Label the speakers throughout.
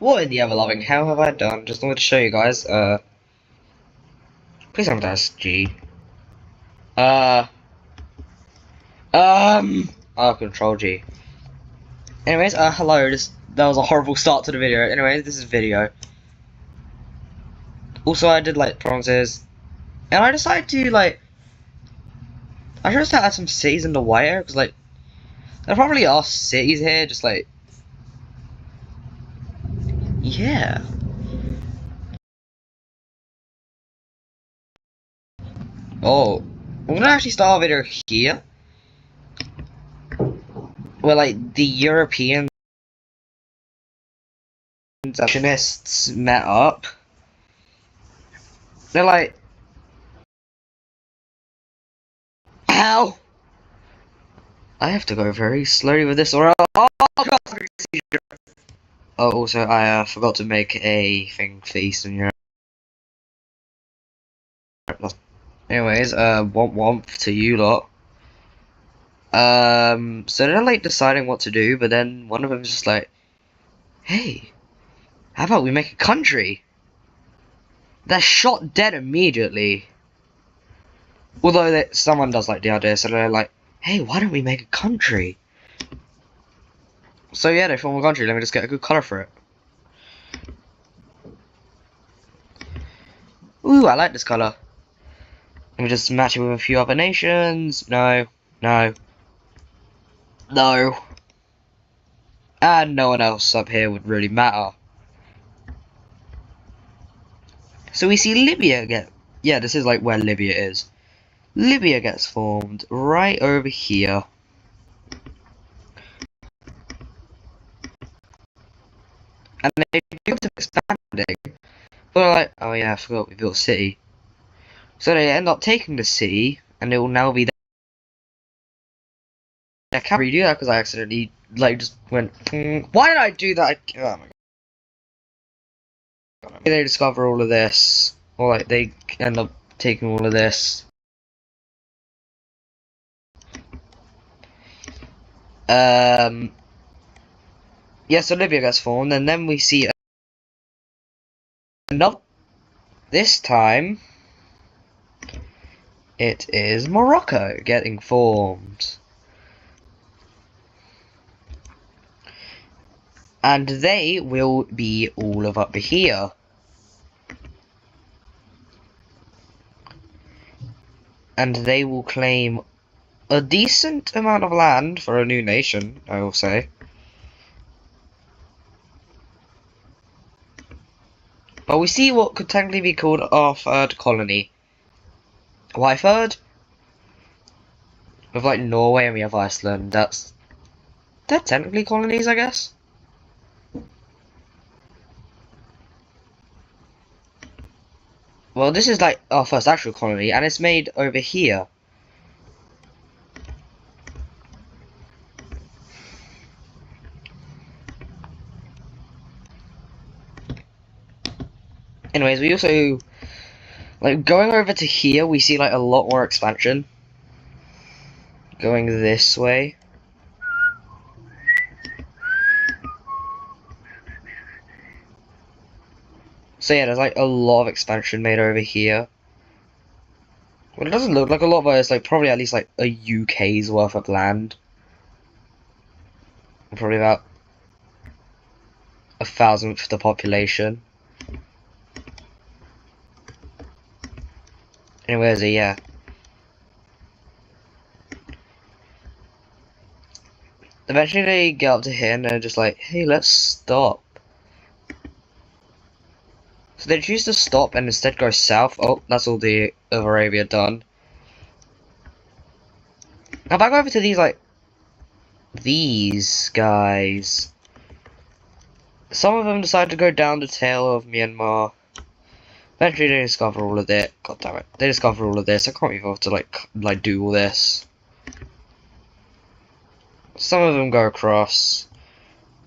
Speaker 1: What in the ever-loving hell have I done? Just wanted to show you guys, please don't press G. Control G. Anyways, hello, that was a horrible start to the video. Anyways, this is video. Also, I did, like, promises, and I decided to, like, I should start add some cities in the white area, because, like, there probably are cities here, just, like, yeah. Oh, I'm gonna actually start a video here, where, like, the European actionists met up. They're like, ow! I have to go very slowly with this, or else oh, also, I forgot to make a thing for Eastern Europe. Anyways, womp to you lot. So they're like deciding what to do, but then one of them is just like, hey, how about we make a country? They're shot dead immediately. Although someone does like the idea, so they're like, hey, why don't we make a country? So yeah, they form a country. Let me just get a good color for it. Ooh, I like this color. Let me just match it with a few other nations. No. And no one else up here would really matter. So we see Libya get... Yeah, this is like where Libya is. Libya gets formed right over here. And they built up expanding. But like, oh yeah, I forgot we built a city. So they end up taking the city, and it will now be I can't redo that because I accidentally, like, just went, why did I do that? Oh my god. They discover all of this, or like, they end up taking all of this. Yeah, so Libya gets formed, and then we see another. This time, it is Morocco getting formed. And they will be all of up here. And they will claim a decent amount of land for a new nation, I will say. But we see what could technically be called our third colony. Why third? With like Norway and we have Iceland, they're technically colonies, I guess. Well, this is like our first actual colony, and it's made over here. Anyways, we also, like, going over to here, we see like a lot more expansion. Going this way. So yeah, there's like a lot of expansion made over here. Well, it doesn't look like a lot, but it's like probably at least like a UK's worth of land. Probably about 1,000th the population. Anyways, yeah. Eventually they get up to here and they're just like, hey, let's stop. So they choose to stop and instead go south. Oh, that's all the of Arabia done. Now back over to these, like, these guys. Some of them decide to go down the tail of Myanmar. Eventually they discover all of it. God damn it. They discover all of this. I can't be bothered to like do all this. Some of them go across.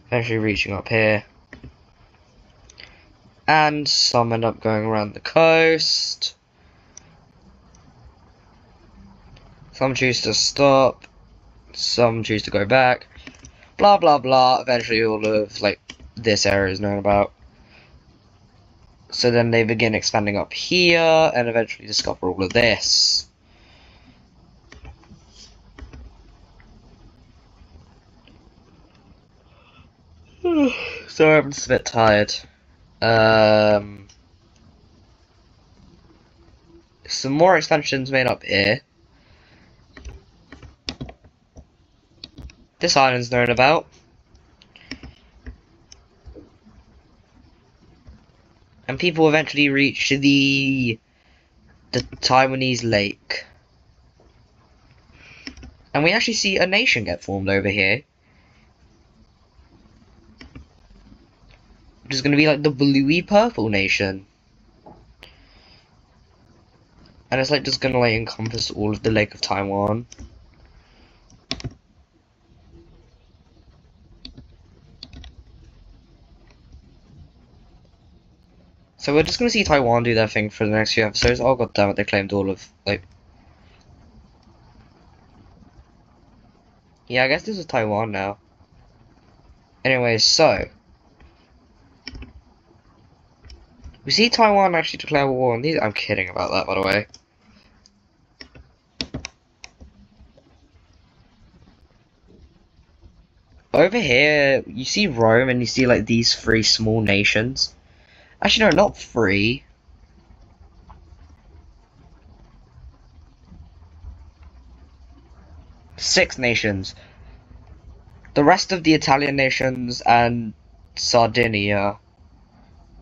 Speaker 1: Eventually reaching up here. And some end up going around the coast. Some choose to stop. Some choose to go back. Blah blah blah. Eventually all of like this area is known about. So then they begin expanding up here, and eventually discover all of this. Sorry, I'm just a bit tired. Some more expansions made up here. This island's known about. And people eventually reach the Taiwanese lake. And we actually see a nation get formed over here. Which is going to be like the bluey purple nation. And it's like just going to like encompass all of the Lake of Taiwan. So we're just going to see Taiwan do their thing for the next few episodes. Oh god damn it, they claimed all of, like... Yeah, I guess this is Taiwan now. Anyway, so... we see Taiwan actually declare war on these. I'm kidding about that, by the way. Over here, you see Rome and you see like these three small nations. Actually, no, not three. Six nations. The rest of the Italian nations and Sardinia.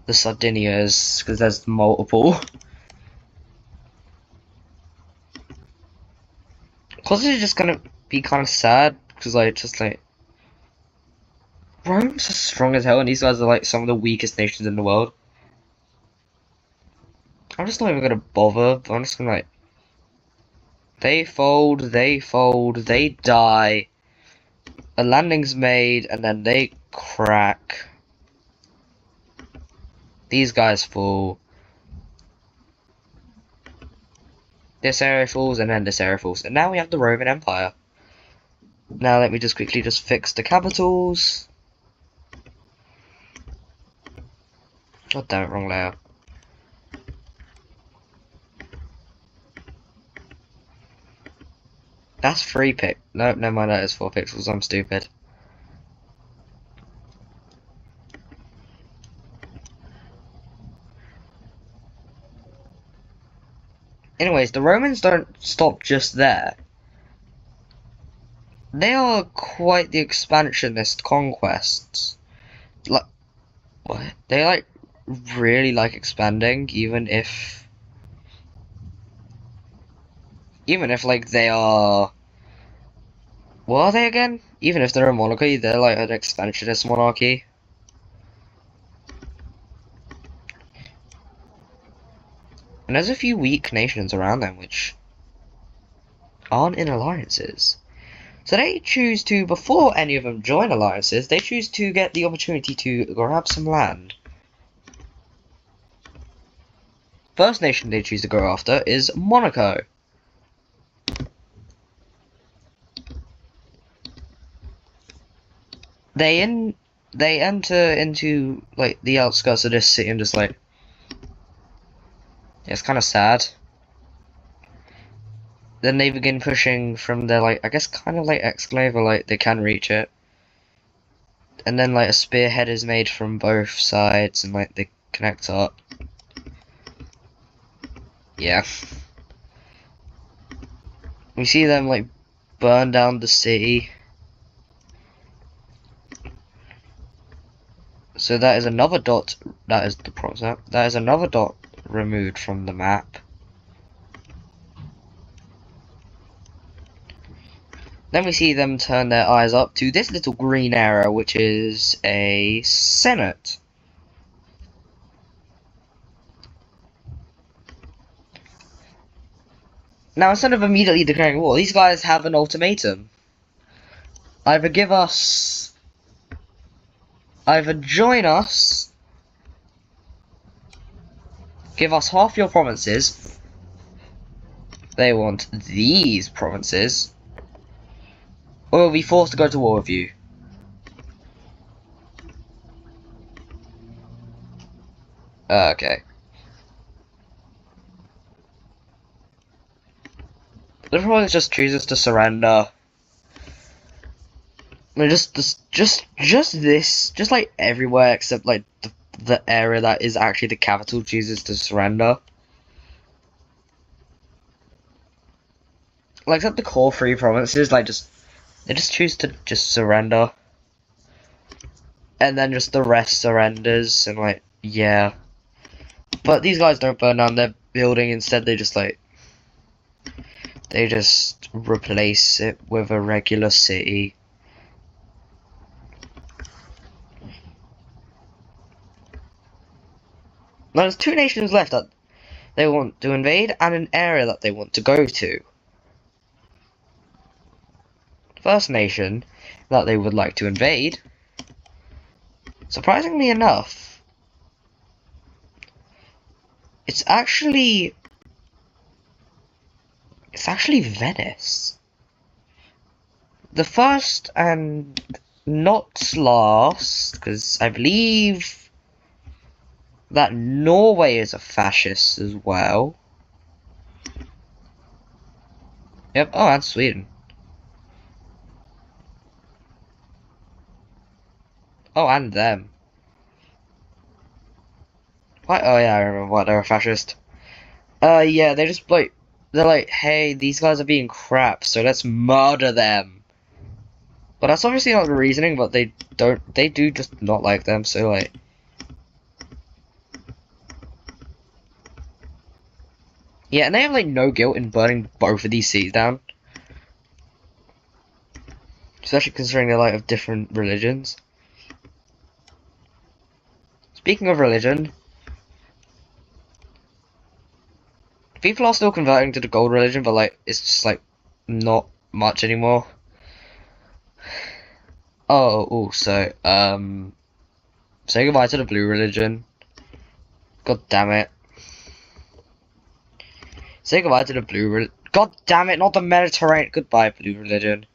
Speaker 1: The Sardinias, because there's multiple. Cause it's just gonna be kind of sad, because like, just like... Rome's just strong as hell, and these guys are like some of the weakest nations in the world. I'm just not even gonna bother, but I'm just gonna like... they fold, they die. A landing's made, and then they crack. These guys fall. This area falls, and then this area falls. And now we have the Roman Empire. Now let me just quickly just fix the capitals. God damn it, wrong layer. That's 3 pixels. Nope, never mind, that is 4 pixels. I'm stupid. Anyways, the Romans don't stop just there. They are quite the expansionist conquests. Like, what? They like really like expanding, even if like they are... what are they again? Even if they're a monarchy, they're like an expansionist monarchy. And there's a few weak nations around them which aren't in alliances. So they choose to, before any of them join alliances, they choose to get the opportunity to grab some land. First nation they choose to go after is Monaco. They enter into like the outskirts of this city and just like, it's kind of sad. Then they begin pushing from their like, I guess kind of like exclave, or like they can reach it. And then like a spearhead is made from both sides and like they connect up. Yeah. We see them like burn down the city. So that is another dot, that is the process. That is another dot removed from the map. Then we see them turn their eyes up to this little green area, which is a senate. Now, instead of immediately declaring war, these guys have an ultimatum. Either join us, give us half your provinces. They want these provinces, or we'll be forced to go to war with you. Okay. The problem is just chooses to surrender. I mean, just like everywhere except like the area that is actually the capital chooses to surrender. Like, except the core three provinces, like they just choose to just surrender, and then just the rest surrenders, and like yeah. But these guys don't burn down their building. Instead, they just replace it with a regular city. Now, there's two nations left that they want to invade, and an area that they want to go to. First nation that they would like to invade, surprisingly enough, it's actually Venice. The first and not last, because I believe that Norway is a fascist as well. Yep, oh, and Sweden. Oh, and them. What? Oh yeah, I remember what, they're a fascist. Yeah, they're like, hey, these guys are being crap, so let's murder them. But that's obviously not the reasoning, but they do just not like them, so like. Yeah, and they have like no guilt in burning both of these cities down. Especially considering they're like of different religions. Speaking of religion, people are still converting to the gold religion, but like it's just like not much anymore. Oh, also, say goodbye to the blue religion. God damn it. Say goodbye to the blue religion. God damn it, not the Mediterranean. Goodbye, blue religion.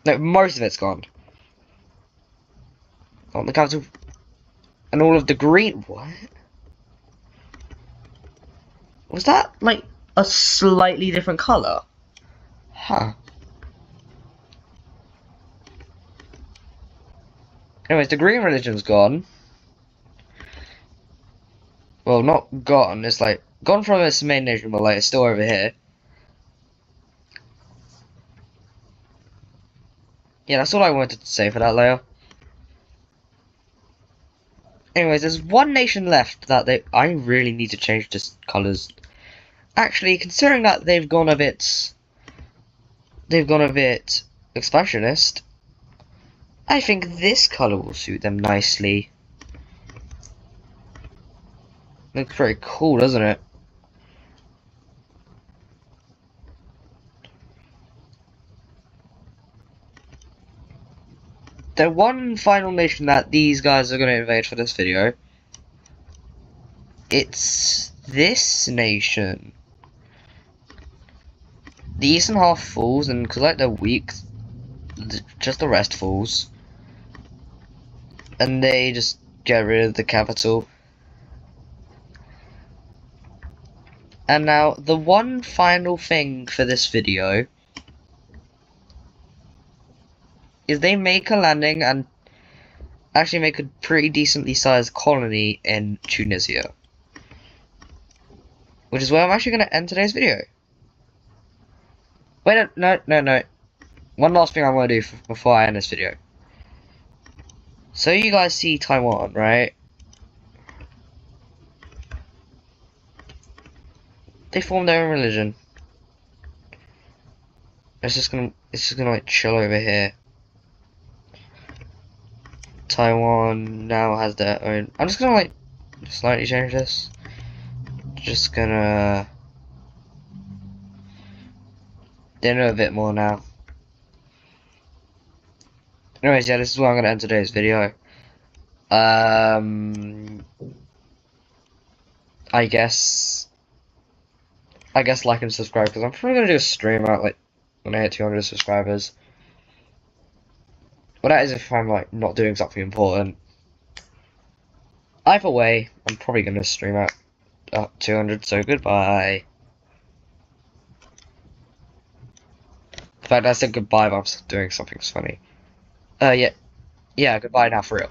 Speaker 1: No, most of it's gone. On the capital. And all of the green. What? Was that like a slightly different colour? Huh. Anyways, the green religion's gone. Well, not gone. It's like gone from its main nation, but like it's still over here. Yeah, that's all I wanted to say for that layer. Anyways, there's one nation left that I really need to change this colours. Actually, considering that they've gone a bit expansionist, I think this colour will suit them nicely. Looks pretty cool, doesn't it? The one final nation that these guys are going to invade for this video, it's this nation. The eastern half falls, and because like they're weak, just the rest falls. And they just get rid of the capital. And now, the one final thing for this video is they make a landing and actually make a pretty decently sized colony in Tunisia. Which is where I'm actually going to end today's video. Wait, no. One last thing I want to do before I end this video. So you guys see Taiwan, right? They formed their own religion. It's just gonna like chill over here. Taiwan now has their own. I'm just gonna like slightly change this. Just gonna. They know a bit more now. Anyways, yeah, this is where I'm gonna end today's video. I guess like and subscribe because I'm probably gonna do a stream out like when I hit 200 subscribers. Well, that is if I'm like not doing something important. Either way, I'm probably gonna stream at 200. So goodbye. In fact, I said goodbye, but I'm doing something funny. Yeah, yeah, goodbye now for real.